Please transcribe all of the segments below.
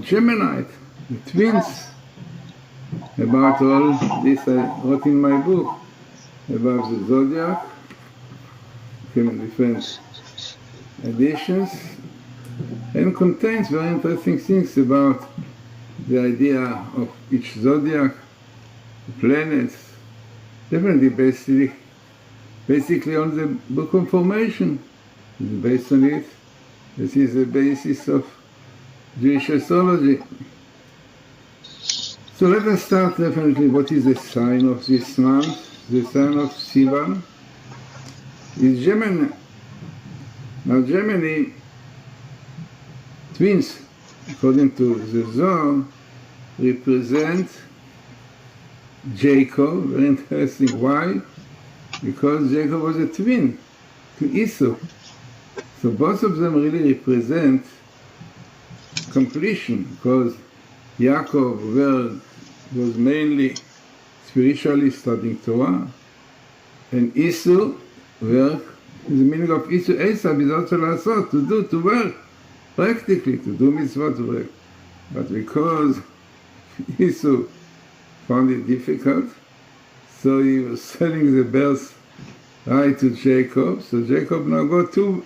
Geminate, the twins. About all this I wrote in my book, about the Zodiac, came in different editions, and contains very interesting things about the idea of each zodiac, the planets, definitely basically on the book of formation. It's based on it. This is the basis of Jewish astrology. So let us start definitely what is the sign of this month. The sign of Sivan is Gemini. Now Gemini, twins, according to the Zohar, represent Jacob. Very interesting. Why? Because Jacob was a twin to Esau. So both of them really represent completion, because Yaakov was mainly spiritually studying Torah, and Esau, the meaning of Esau is also לעשות, to work, practically, to do mitzvot work. But because Esau found it difficult, so he was selling the birthright to Jacob. So Jacob now got two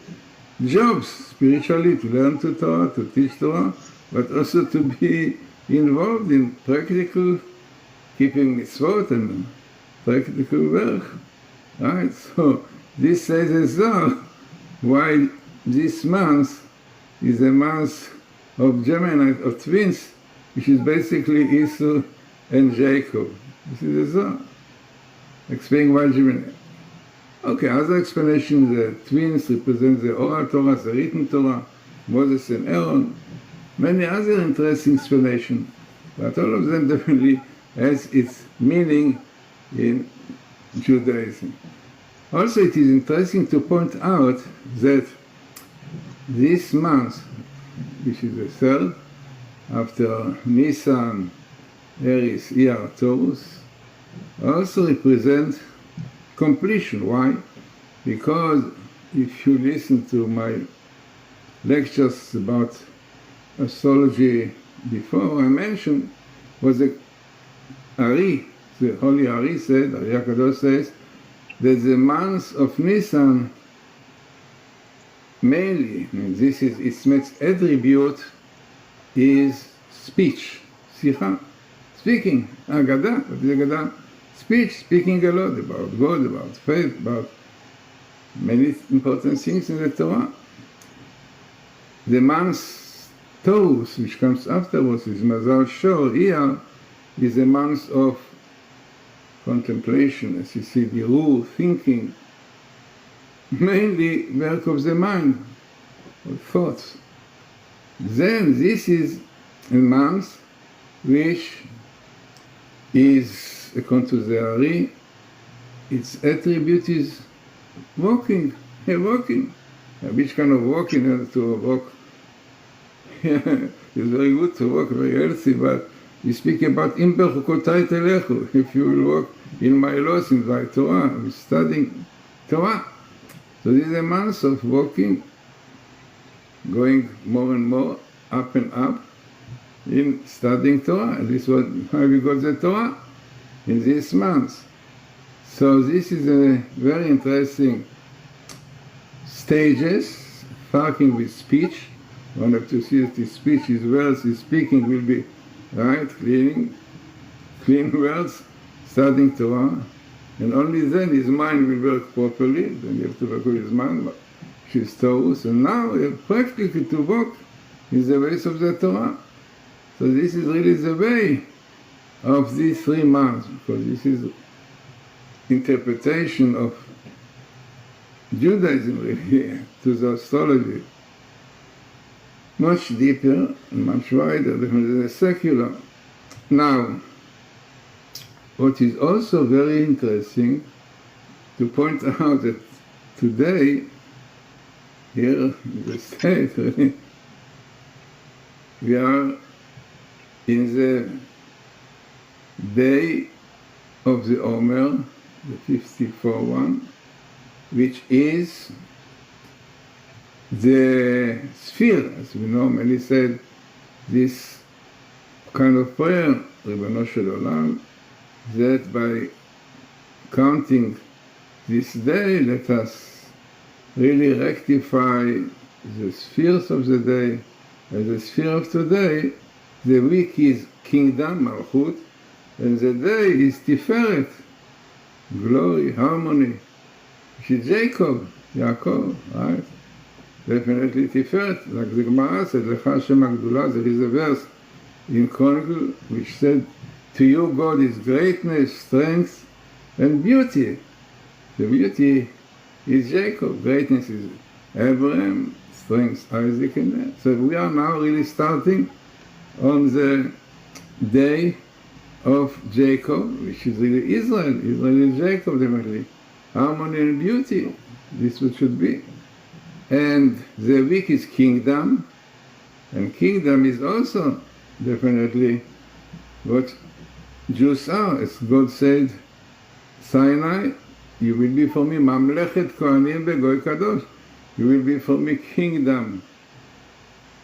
jobs spiritually, to learn to Torah, to teach Torah, but also to be involved in practical keeping mitzvot and practical work. Right? So this says as well why this month is a month of Geminate, of twins, which is basically Esau and Jacob. This is a Zohar. Explaining why Geminate. Okay, other explanation, the twins represent the oral Torah, the written Torah, Moses and Aaron. Many other interesting explanations, but all of them definitely has its meaning in Judaism. Also, it is interesting to point out that this month, which is the third, after Nisan, Aries, Iyar, Taurus, also represents completion. Why? Because if you listen to my lectures about astrology before, I mentioned was the Ari, the Holy Ari said, Ari HaKadosh says, that the month of Nisan mainly, this is its next attribute, is speech, Sicha, speaking, Agada, what is Agada? Speech, speaking a lot about God, about faith, about many important things in the Torah. The month Taurus, which comes afterwards, is Mazal Shor, Iyar, is a month of contemplation, as you see, birur, thinking, mainly work of the mind, of thoughts. Then this is a month which is, according to the Ari, its attribute is walking, walking. Which kind of walking? To walk, it's very good to walk, very healthy, but you speak about Im bechukotai telechu, if you will walk in my laws, in my Torah, studying Torah. So this is a month of walking, going more and more up and up in studying Torah. And this was how we got the Torah in this month. So this is a very interesting stages, starting with speech. One have to see that his speech, his words, his speaking will be right, clean words, studying Torah, and only then his mind will work properly. Then you have to work with his mind, which is Taurus, and now you have practically to walk in the ways of the Torah. So this is really the way of these 3 months, because this is interpretation of Judaism really to the astrology. Much deeper and much wider than the secular. Now, what is also very interesting to point out that today, here in the state, we are in the day of the Omer, the 54 one, which is the sphere, as we normally said, this kind of prayer, Ribono Shel Olam, that by counting this day, let us really rectify the spheres of the day. And the sphere of today, the week is kingdom, Malchut, and the day is Tiferet, glory, harmony, which is Jacob, Yaakov, right? Definitely Tiferet, like the Gemara said, Lecha Hashem HaGdula, there is a verse in Chronicle which said, to you God is greatness, strength, and beauty. The beauty is Jacob, greatness is Abraham, strength Isaac, and that. So we are now really starting on the day of Jacob, which is really Israel. Israel is Jacob, definitely. Harmony and beauty, this is what should be. And the week is kingdom, and kingdom is also definitely what Jews are. As God said, Sinai, you will be for me Mamlechet Kohanim Begoy Kadosh. You will be for me kingdom,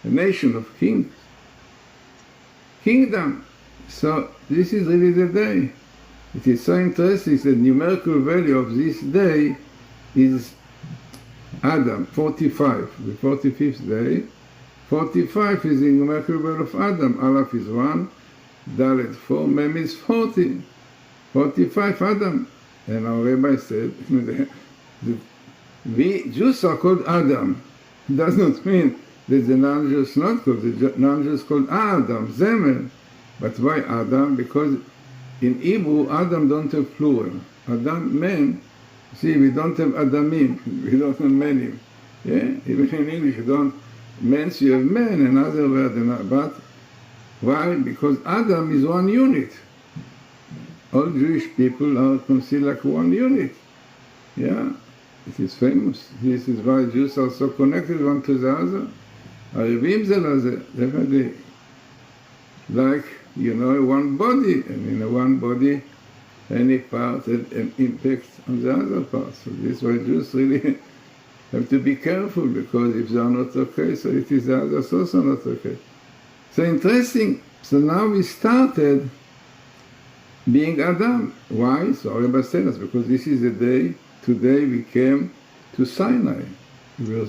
a nation of kings. Kingdom. So this is really the day. It is so interesting. The numerical value of this day is Adam, 45, the 45th day. 45 is the numerical value of Adam. Aleph is 1, Dalet 4, Mem is 40. 45 Adam. And our rabbi said, we Jews are called Adam. It does not mean that the non-Jews not called. The non-Jews called Adam, Zemel. But why Adam? Because in Hebrew, Adam don't have plural. Adam, man. See, we don't have Adamim. We don't have menim. Yeah? Even in English, you don't. Men, so you have men, another word. But why? Because Adam is one unit. All Jewish people are considered like one unit. Yeah? It is famous. This is why Jews are so connected one to the other. Arivim ze laze, definitely. Like, one body, and in a one body, any part has an impact on the other part. So this is why Jews really have to be careful, because if they are not okay, so it is the others also not okay. So interesting. So now we started being Adam. Why? So Rebbe said us, because this is the day, today we came to Sinai. We were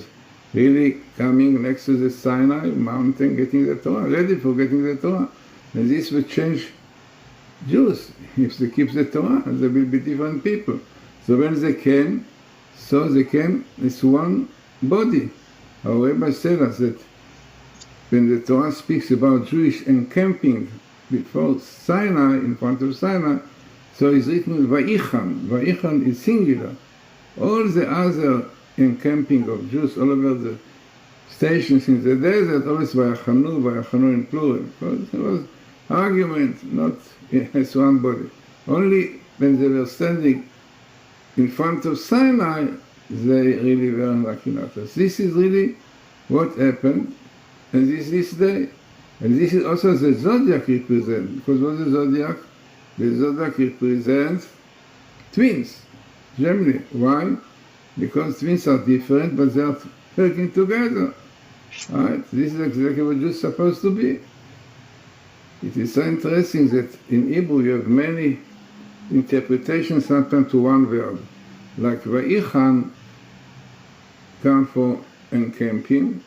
really coming next to the Sinai mountain, getting the Torah, ready for getting the Torah. And this will change Jews. If they keep the Torah, they will be different people. So when they came, as one body. Our Rebbe said us that when the Torah speaks about Jewish encamping before Sinai, in front of Sinai, so it's written Vayichan. Vayichan is singular. All the other encamping of Jews all over the stations in the desert, always Vayachanu in plural. Because there was argument, not as one body. Only when they were standing in front of Sinai, they really were like in others. This is really what happened, and this day. And this is also the Zodiac represents, because what is the Zodiac? The Zodiac represents twins, Geminate. Why? Because twins are different, but they are working together. Right? This is exactly what Jews are supposed to be. It is so interesting that in Hebrew you have many interpretations sometimes to one word. Like Vayichan comes for encamping,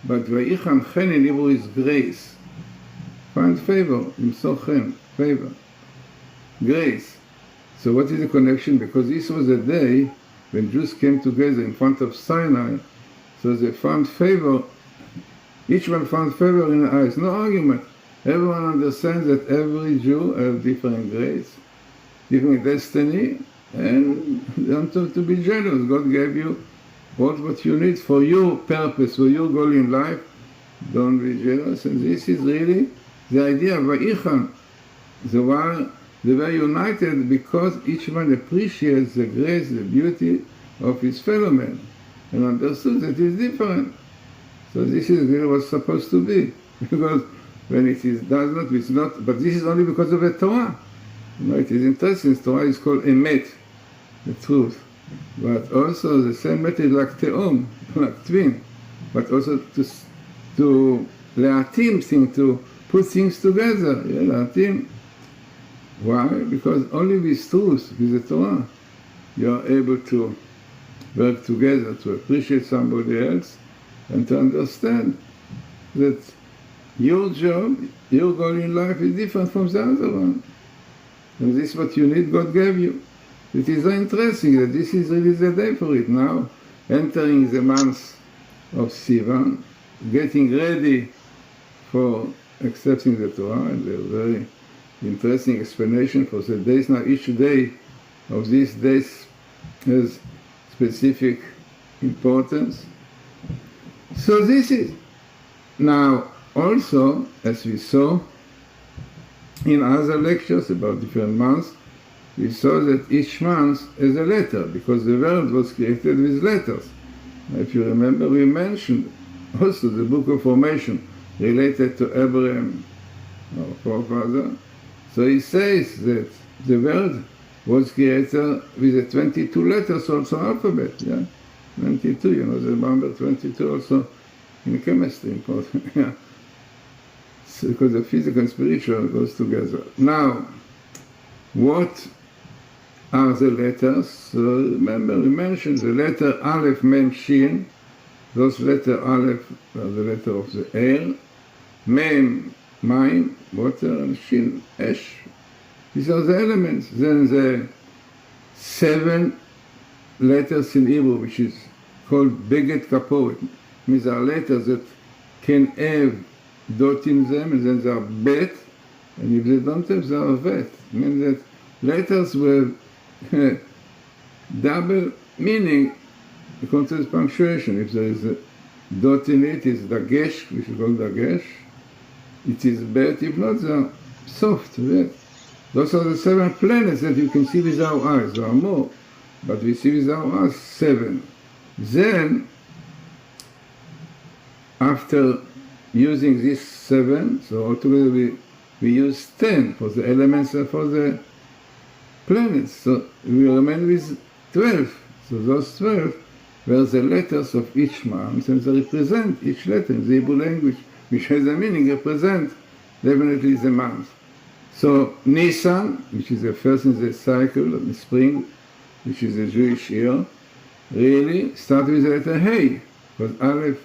but Vayichan chen in Hebrew is grace. Find favor, imsor chen, favor, grace. So what is the connection? Because this was the day when Jews came together in front of Sinai, so they found favor, each one found favor in the eyes, no argument. Everyone understands that every Jew has different grace, different destiny, and don't have to be jealous. God gave you what you need for your purpose, for your goal in life. Don't be jealous. And this is really the idea of Vayichan. They were united because each one appreciates the grace, the beauty of his fellow man, and understood that it's different. So this is really what's supposed to be. Because when it is does not, it's not. But this is only because of the Torah. It is interesting. The Torah is called Emet, the truth. But also the same method is like Te'om, like twin. But also to Leatim thing, to put things together. Why? Because only with truth, with the Torah, you are able to work together, to appreciate somebody else, and to understand that your job, your goal in life is different from the other one. And this is what you need, God gave you. It is so interesting that this is really the day for it now, entering the month of Sivan, getting ready for accepting the Torah, and a very interesting explanation for the days. Now each day of these days has specific importance. So this is, now also, as we saw in other lectures about different months, we saw that each month is a letter, because the world was created with letters. If you remember, we mentioned also the book of formation related to Abraham, our forefather. So he says that the world was created with the 22 letters, also alphabet, 22, the number 22 also in chemistry, important, So because the physical and spiritual goes together. Now, what are the letters? So remember, we mentioned the letter Aleph, Mem, Shin. Those letter Aleph are the letter of the air, Mem, Mayim, water, and Shin, Ash. These are the elements. Then the 7 letters in Hebrew, which is called Beget Kaporet. Means are letters that can have dot in them, and then they are bet, and if they don't have, they are vet. Means that letters with double meaning according to the punctuation. If there is a dot in it, it's dagesh, which is called dagesh. It is bet. If not, they are soft, vet. Those are the 7 planets that you can see with our eyes. There are more, but we see with our eyes 7. Then, after using these 7, so altogether we use 10 for the elements and for the planets. So we remain with 12. So those 12 were the letters of each month, and they represent each letter in the Hebrew language, which has a meaning, represent definitely the month. So Nisan, which is the first in the cycle of the spring, which is the Jewish year, really starts with the letter Hey, because Aleph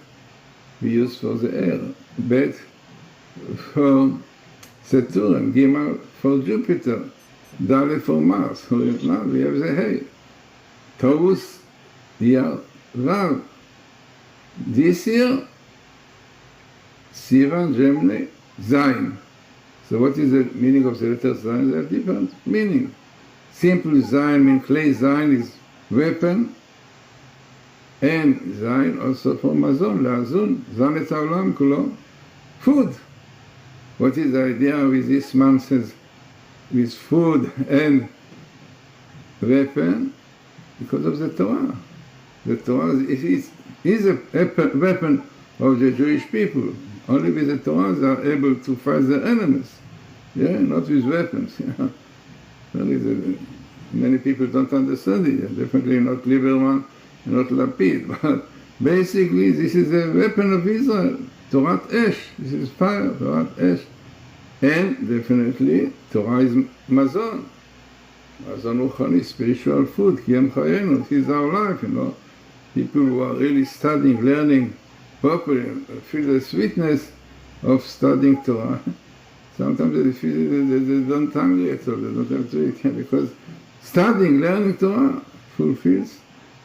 we use for the air, Bet for Saturn, Gimel for Jupiter, Dalet for Mars. So now we have the Hey. Taurus, Iyar, Rav. This year, Sivan, Geminate, Zayin. So what is the meaning of the letter Zayin? They have different meaning. Simple Zayin means clay. Zayin is weapon, and Zayin also for Mazon, La'azun, Zan et ha'olam kulo, food. What is the idea with this month with food and weapon? Because of the Torah. The Torah is a weapon of the Jewish people. Only with the Torah they are able to fight their enemies. Not with weapons. Really, many people don't understand it. Definitely not Lieberman, not Lapid. But basically, this is a weapon of Israel. Torah Esh. This is fire, Torah Esh. And definitely, Torah is Mazon. Mazon Ruchani, spiritual food. Kiyam Chayenu. This is our life, People who are really studying, learning properly, feel the sweetness of studying Torah. Sometimes they feel they don't hungry at all, they don't have to eat, because studying, learning Torah fulfills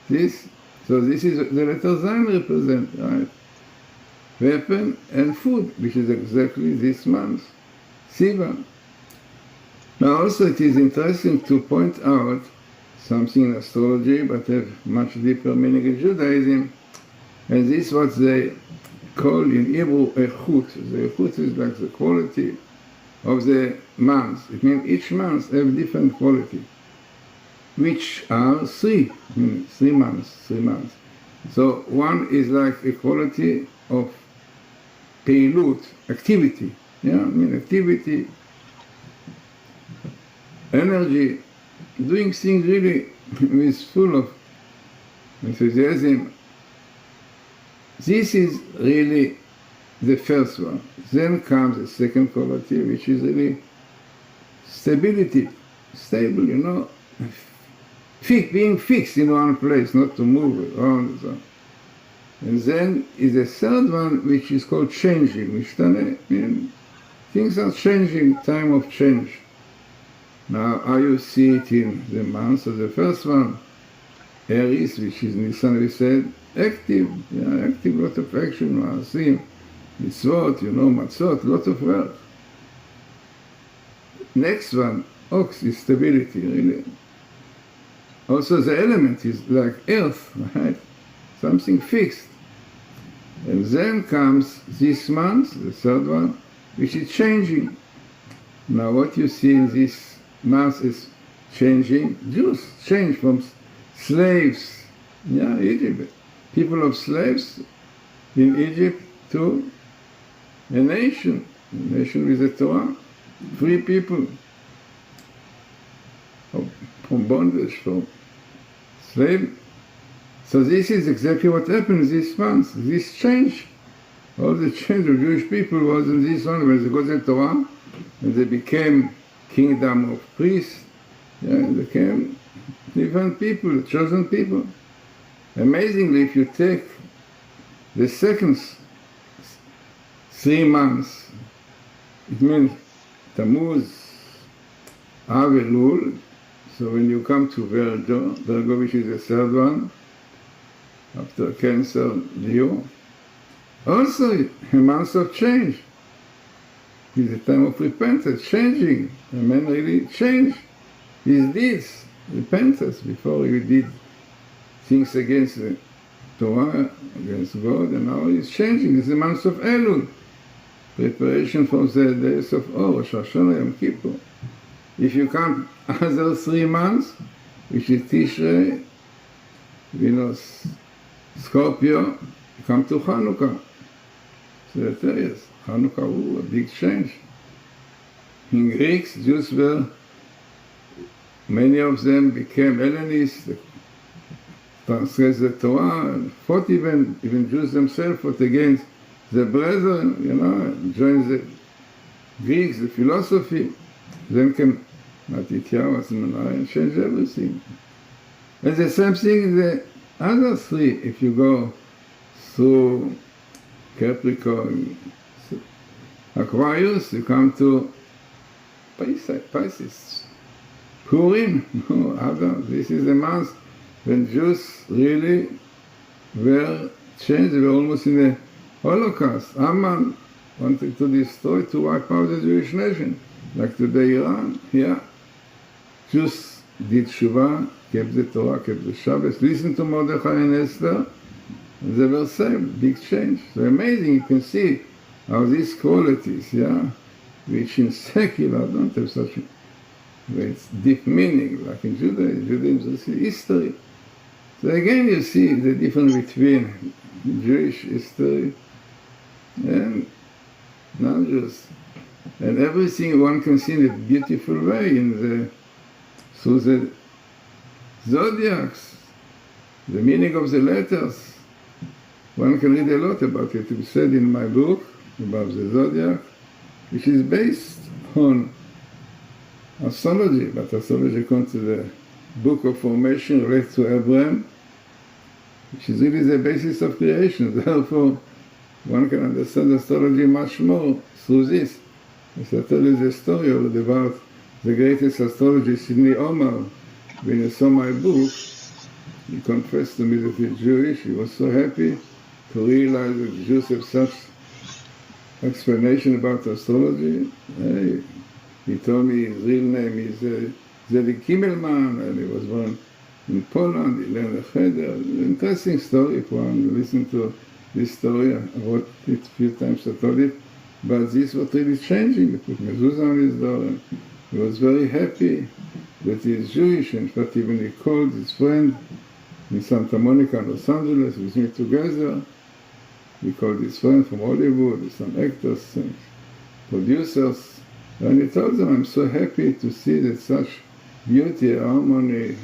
this. So this is the letter Zayin represent, right? Weapon and food, which is exactly this month, Sivan. Now also it is interesting to point out something in astrology, but have much deeper meaning in Judaism, and this is what they call in Hebrew echut. The echut is like the quality of the months. It means each month have different quality, which are 3 months. So one is like a quality of peilut, activity. Activity, energy, doing things really with full of enthusiasm. This is really the first one. Then comes the second quality, which is really stability, stable, being fixed in one place, not to move around and so on. And then is the third one, which is called changing. Things are changing, time of change. Now, how you see it in the months of the first one, Aries, which is Nisan, we said, active, active, lot of action, Maasim, Mitzvot, Matzot, lot of work. Next one, Ox, is stability, really. Also the element is like earth, right? Something fixed. And then comes this month, the third one, which is changing. Now what you see in this month is changing. Jews change from slaves, Egypt, people of slaves in Egypt to a nation with the Torah, free people from bondage, from slave. So this is exactly what happened this month. This change, all the change of Jewish people was in this one when they got the Torah, and they became kingdom of priests, they became different people, chosen people. Amazingly, if you take the second 3 months, it means Tammuz, Av, Elul. So when you come to Virgo, which is the third one, after Cancer, Leo, also a month of change. It's a time of repentance, changing. A man really changed his deeds, repentance, before he did things against the Torah, against God, and now he's changing. It's the month of Elul, preparation for the days of Rosh Hashanah, Yom Kippur. If you count other 3 months, which is Tishrei, Scorpio, you come to Hanukkah. Sagittarius. Hanukkah, a big change. In Greeks, Jews were, many of them became Hellenists, translated the Torah, and fought even Jews themselves fought against the brethren, joined the Greeks, the philosophy. Then came Matityahu Glazerson and changed everything. And the same thing in the other 3, if you go through Capricorn, Aquarius, you come to Pisces, Purim, this is the month when Jews really were changed. They were almost in the Holocaust. Haman wanted to destroy, to wipe out the Jewish nation, like today Iran. Jews did Shuvah, kept the Torah, kept the Shabbos, listened to Mordechai and Esther, and they were saved. Big change. So amazing, you can see how these qualities, which in secular don't have such a deep meaning, like in Judaism, you see history. So again, you see the difference between Jewish history and non-Jews. And everything one can see in a beautiful way through the zodiacs, the meaning of the letters. One can read a lot about it. It was said in my book about the zodiac, which is based on astrology, but astrology comes to the book of formation related to Abraham, which is really the basis of creation. Therefore, one can understand astrology much more through this. As I tell you the story about the greatest astrologist, Sidney Omar. When he saw my book, he confessed to me that he's Jewish. He was so happy to realize that Jews have such explanation about astrology. He told me his real name is Zodiac Geminate, and he was born in Poland. He learned a cheder. Interesting story if one listen to this story. I wrote it a few times, I told it. But this was really changing. He put mezuzah on his door, and he was very happy that he is Jewish. In fact, even he called his friend in Santa Monica, Los Angeles, with me together. He called his friend from Hollywood, some actors and producers. And he told them, I'm so happy to see that such beauty, harmony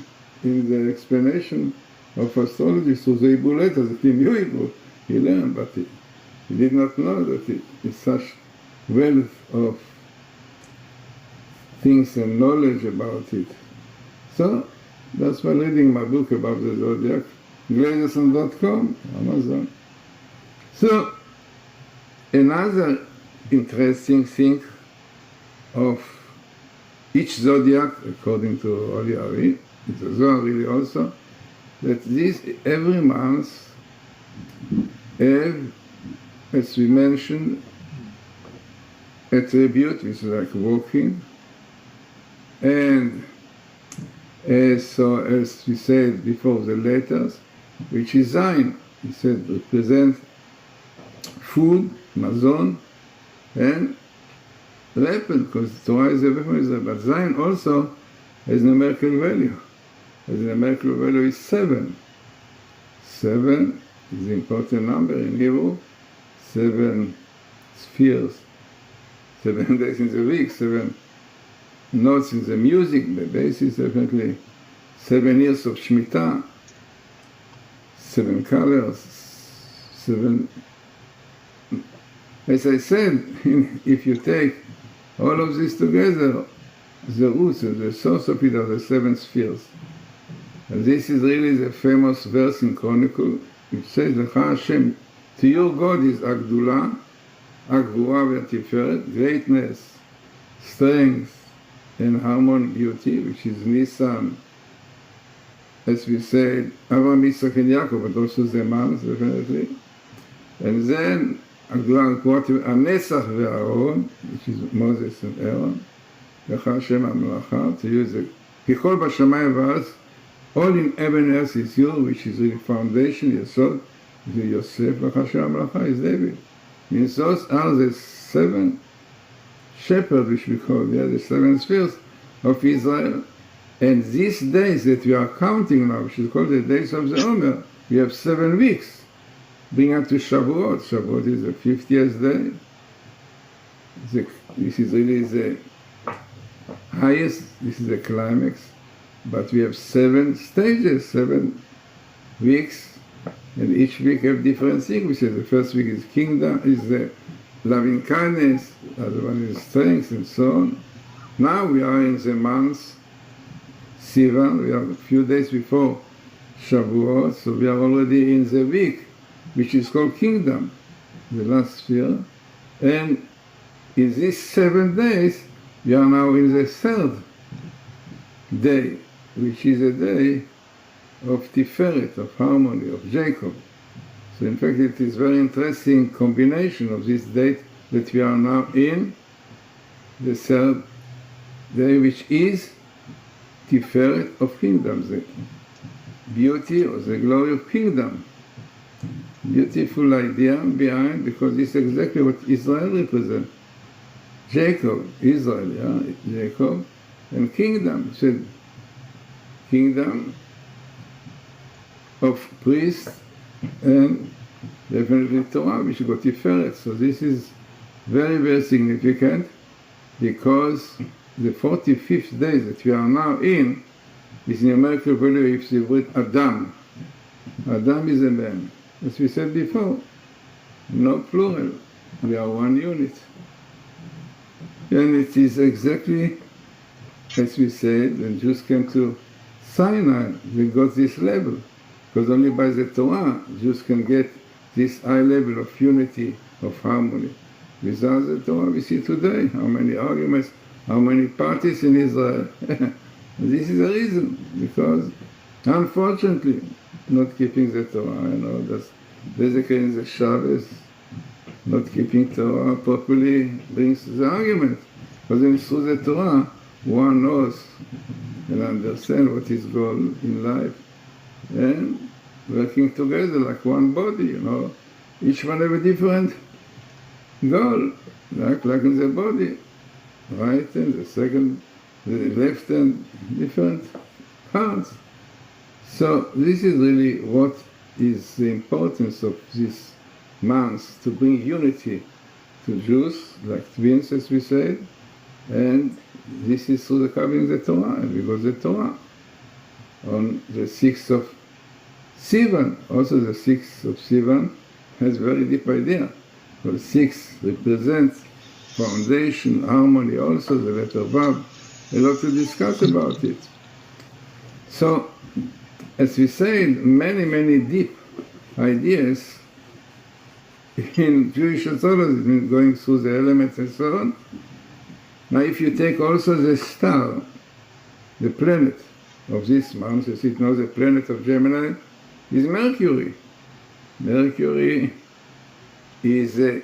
in the explanation of astrology. So the Hebrew letters, that he knew Hebrew, he learned, but he He did not know that it is such wealth of things and knowledge about it. So that's why reading my book about the Zodiac, Glazerson.com, Amazon. So another interesting thing of each zodiac, according to Holy Ari, it's a Zohar really also, that this every month have, as we mentioned, attribute, which is like walking, and as we said before, the letters, which is Zayin, he said, represent food, mazon, and weapon, because Torah is a weapon, but Zayin also has numerical value. The numerical value is 7. 7 is the important number in Hebrew. 7 spheres, 7 days in the week, 7 notes in the music. The base is definitely 7 years of Shemitah, 7 colors, 7. As I said, if you take all of this together, the roots and the source of it are the 7 spheres. And this is really the famous verse in Chronicle, which says, Lecha Hashem, to your God is Agdula, Agvura v'Tiferet, greatness, strength, and harmony, beauty, which is Nisan, as we said, Avraham, Yitzchak, and Yaakov, but also the months, definitely. And then, Agdula, Anesach ve'Aaron, which is Moses and Aaron, Lecha Hashem HaMelacha, to use the Kichol b'Shamayim v'Aretz, all in heaven and earth is yours, which is the foundation, Yesod, is Yosef, Lecha Hashem HaMelacha is David. Means those are the 7 shepherds, which we call, they are the 7 spheres of Israel. And these days that we are counting now, which is called the days of the Omer, we have 7 weeks. Bring up to Shavuot. Shavuot is the 50th day. This is really the highest, this is the climax. But we have 7 stages, 7 weeks, and each week have different things. We say the first week is kingdom, is the loving kindness, the other one is strength, and so on. Now we are in the month Sivan, we are a few days before Shavuot, so we are already in the week, which is called kingdom, the last sphere. And in these 7 days, we are now in the 3rd day, which is a day of Tiferet, of harmony, of Jacob. So in fact it is very interesting combination of this date that we are now in, the 3rd day, which is Tiferet of kingdom, the beauty or the glory of kingdom. Beautiful idea behind, because this is exactly what Israel represents. Jacob, Israel, yeah, Jacob, and kingdom. So kingdom of priests and definitely Torah, which got Tiferet. So this is very, very significant, because the 45th day that we are now in is numerical value if you read Adam. Adam is a man. As we said before, no plural. We are one unit. And it is exactly as we said, when Jews came to Sinai, they got this level. Because only by the Torah, Jews can get this high level of unity, of harmony. Without the Torah, we see today how many arguments, how many parties in Israel. This is the reason, because unfortunately, not keeping the Torah, that's basically in the Shabbos, not keeping Torah properly brings the argument. Because then through the Torah, one knows and understands what is goal in life, and working together like one body, Each one have a different goal, like in the body, right hand, the left hand, different parts. So this is really what is the importance of this month, to bring unity to Jews, like twins, as we said, and this is through the carving the Torah, and we got the Torah on the 6th of Sivan. Also the 6th of Sivan has very deep idea. Well, 6 represents foundation, harmony also, the letter Vav. A lot to discuss about it. So, as we said, many deep ideas in Jewish astrology, going through the elements and so on. Now, if you take also the star, the planet of this month, as it knows, the planet of Gemini, is Mercury. Mercury is the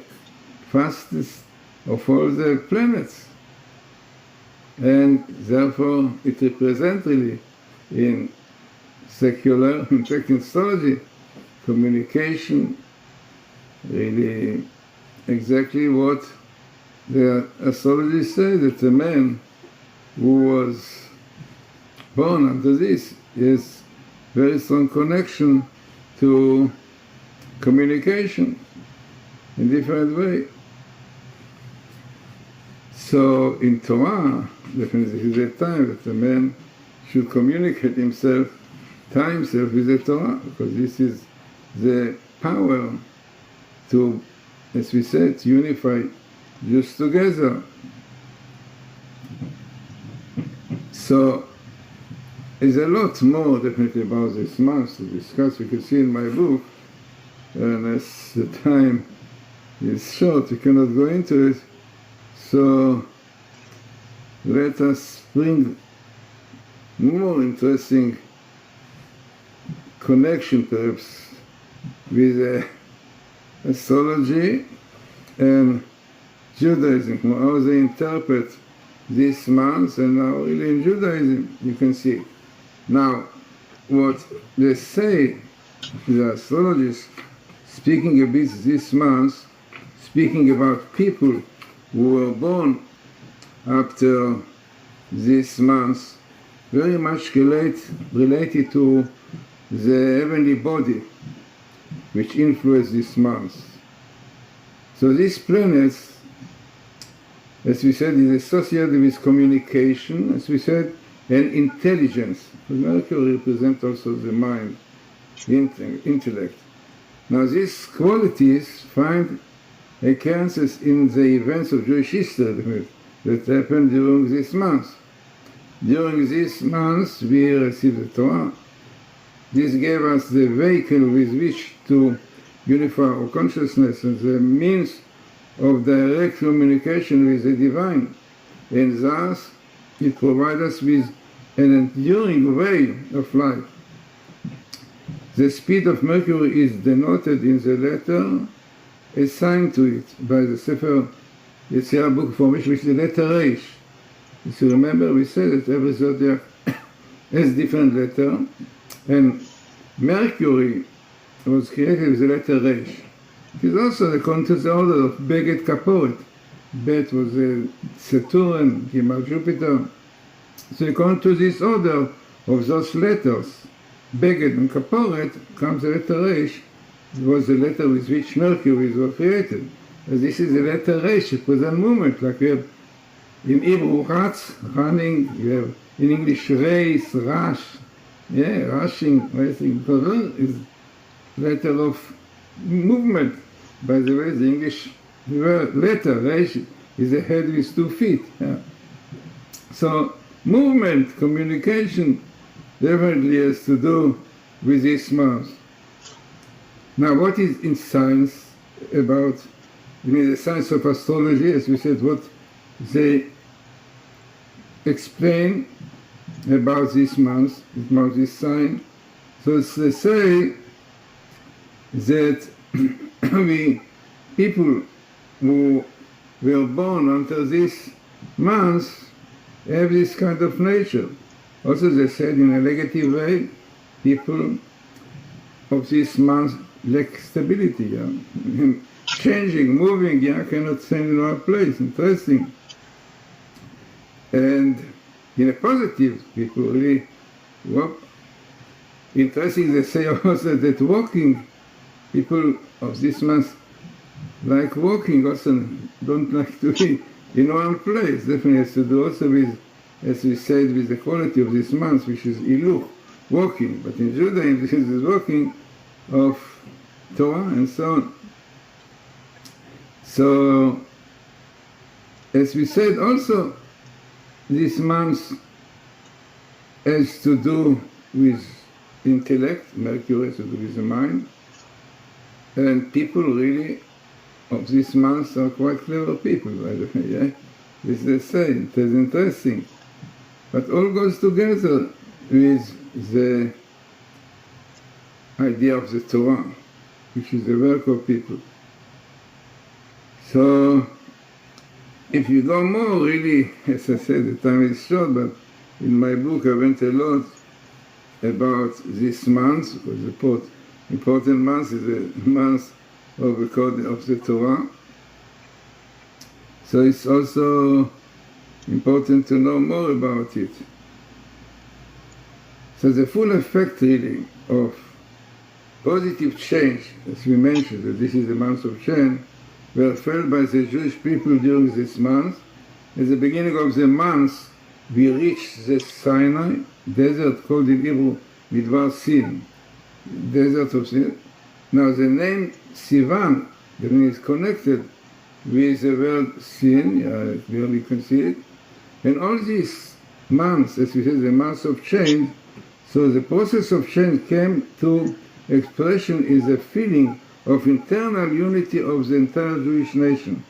fastest of all the planets, and therefore it represents really in secular, in astrology, communication, really exactly what the astrologers say, that a man who was born under this has very strong connection to communication in different way. So in Torah, definitely this is a time that a man should communicate himself, tie himself with the Torah, because this is the power to, as we said, unify Jews together. So there's a lot more definitely about this month to discuss. You can see in my book, and as the time is short, we cannot go into it. So let us bring more interesting connection perhaps with astrology and Judaism, how they interpret this month, and now really in Judaism you can see. Now, what they say, the astrologists, speaking a bit this month, speaking about people who were born after this month, very much related to the heavenly body which influenced this month. So these planets, as we said, is associated with communication, as we said, and intelligence. Mercury represents also the mind, intellect. Now these qualities find occurrences in the events of Jewish history that happened during this month. During this month we received the Torah. This gave us the vehicle with which to unify our consciousness and the means of direct communication with the divine. And thus it provides us with an enduring way of life. The speed of Mercury is denoted in the letter assigned to it by the Sefer Yetzirah book formation, which is the letter Reish. If you remember, we said that every zodiac has different letter, and Mercury was created with the letter Reish. It is also according to the order of Beget Kaporet. Bet was Saturn, Gimel Jupiter. So according to this order of those letters, Beget and Kaporet, comes the letter Reish. It was the letter with which Mercury was created. And this is the letter Reish, it was a movement, like we have in Hebrew, Ratz, running, you have in English, race, rush, rushing, racing, because is letter of movement. By the way, the English letter, Reish, is a head with 2 feet. Yeah. So, movement, communication, definitely has to do with this month. Now, what is in science about, the science of astrology, as we said, what they explain about this month, about this sign. So they say that people who were born under this month have this kind of nature. Also they said in a negative way, people of this month lack stability, changing, moving, cannot stay in one place, interesting. And in a positive, people really walk. Interesting, they say also that walking, people of this month like walking, also don't like to be in one place. Definitely has to do also with, as we said, with the quality of this month, which is iluch, walking. But in Judaism, this is the walking of Torah and so on. So, as we said also, this month has to do with intellect, Mercury has to do with the mind, and people really of this month are quite clever people, by the way, yeah? This they say, it is interesting. But all goes together with the idea of the Torah, which is the work of people. So, if you go more, really, as I said, the time is short, but in my book I went a lot about this month, because the important month is the month of recording of the Torah. So it's also important to know more about it. So the full effect really of positive change, as we mentioned, that this is the month of change, were felt by the Jewish people during this month. At the beginning of the month, we reached the Sinai desert, called in Hebrew Midbar Sin, desert of Sin. Now the name Sivan, the name is connected with the word sin, clearly you can see it. And all these months, as we said, the months of change, so the process of change came to expression is a feeling of internal unity of the entire Jewish nation,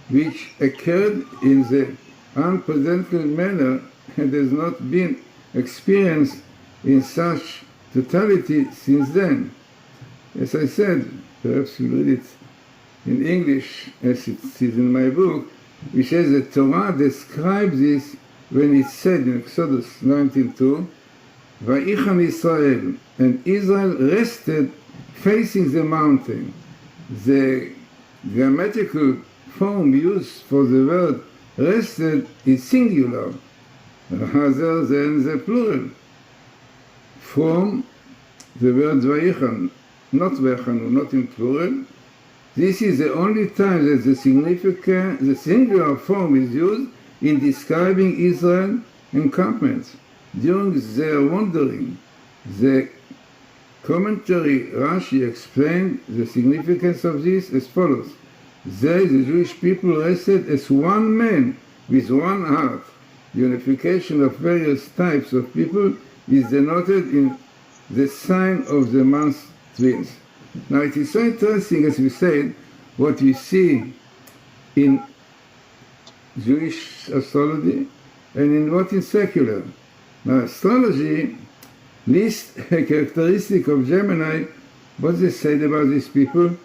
which occurred in the unprecedented manner and has not been experienced in such totality since then. As I said, perhaps you read it in English, as it is in my book, which says that Torah describes this when it said in Exodus 19:2, Vayichan Israel, and Israel rested facing the mountain. The grammatical form used for the word rested is singular, rather than the plural, from the word Vayichan, not Vayichan, not in plural. This is the only time that the singular form is used in describing Israel's encampments. During their wandering, the commentary Rashi explained the significance of this as follows. They, the Jewish people, rested as one man with one heart. The unification of various types of people is denoted in the sign of the month twins. Now it is so interesting, as we said, what we see in Jewish astrology and in what is secular. Now astrology lists a characteristic of Geminate, what they said about these people,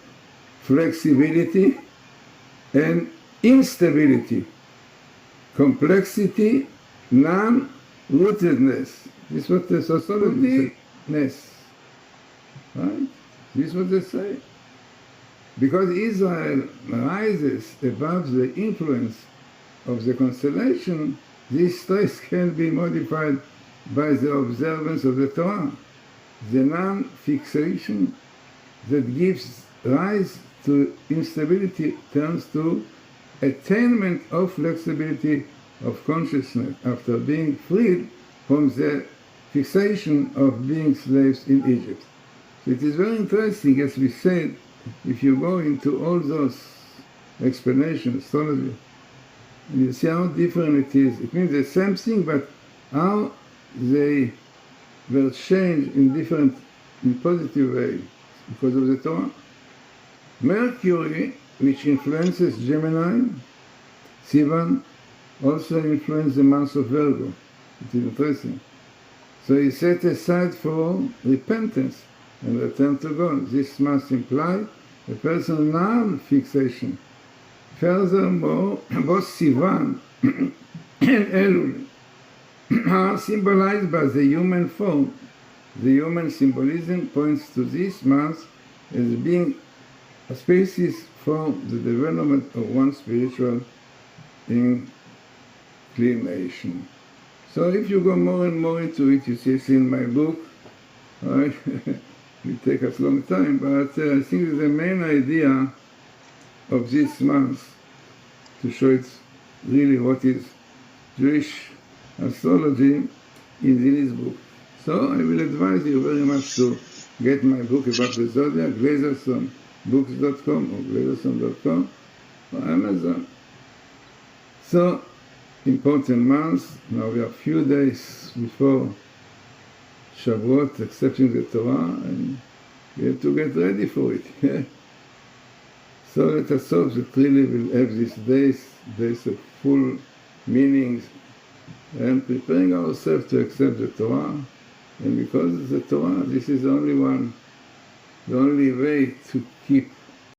flexibility and instability, complexity, non-rootedness. This is what the astrology says. Right? This is what they say. Because Israel rises above the influence of the constellation, this stress can be modified by the observance of the Torah. The non-fixation that gives rise to instability turns to attainment of flexibility of consciousness after being freed from the fixation of being slaves in Egypt. So it is very interesting, as we said, if you go into all those explanations, astrology, and you see how different it is. It means the same thing, but how they were changed in positive way because of the Torah. Mercury, which influences Gemini, Sivan, also influences the month of Virgo. It is interesting. So he set aside for repentance and return to God. This must imply a personal non-fixation. Furthermore, both Sivan and Elul are symbolized by the human form. The human symbolism points to this month as being a species for the development of one's spiritual inclination. So if you go more and more into it, you see it's in my book, right? It will take us a long time, but I think the main idea of this month, to show it really what is Jewish astrology, is in his book. So I will advise you very much to get my book about the Zodiac, Glazerson, books.com or glazerson.com, for Amazon. So, important months. Now we are a few days before Shavuot, accepting the Torah, and we have to get ready for it. So let us hope that really we'll have these days of full meanings, and preparing ourselves to accept the Torah. And because of the Torah, this is the only way to keep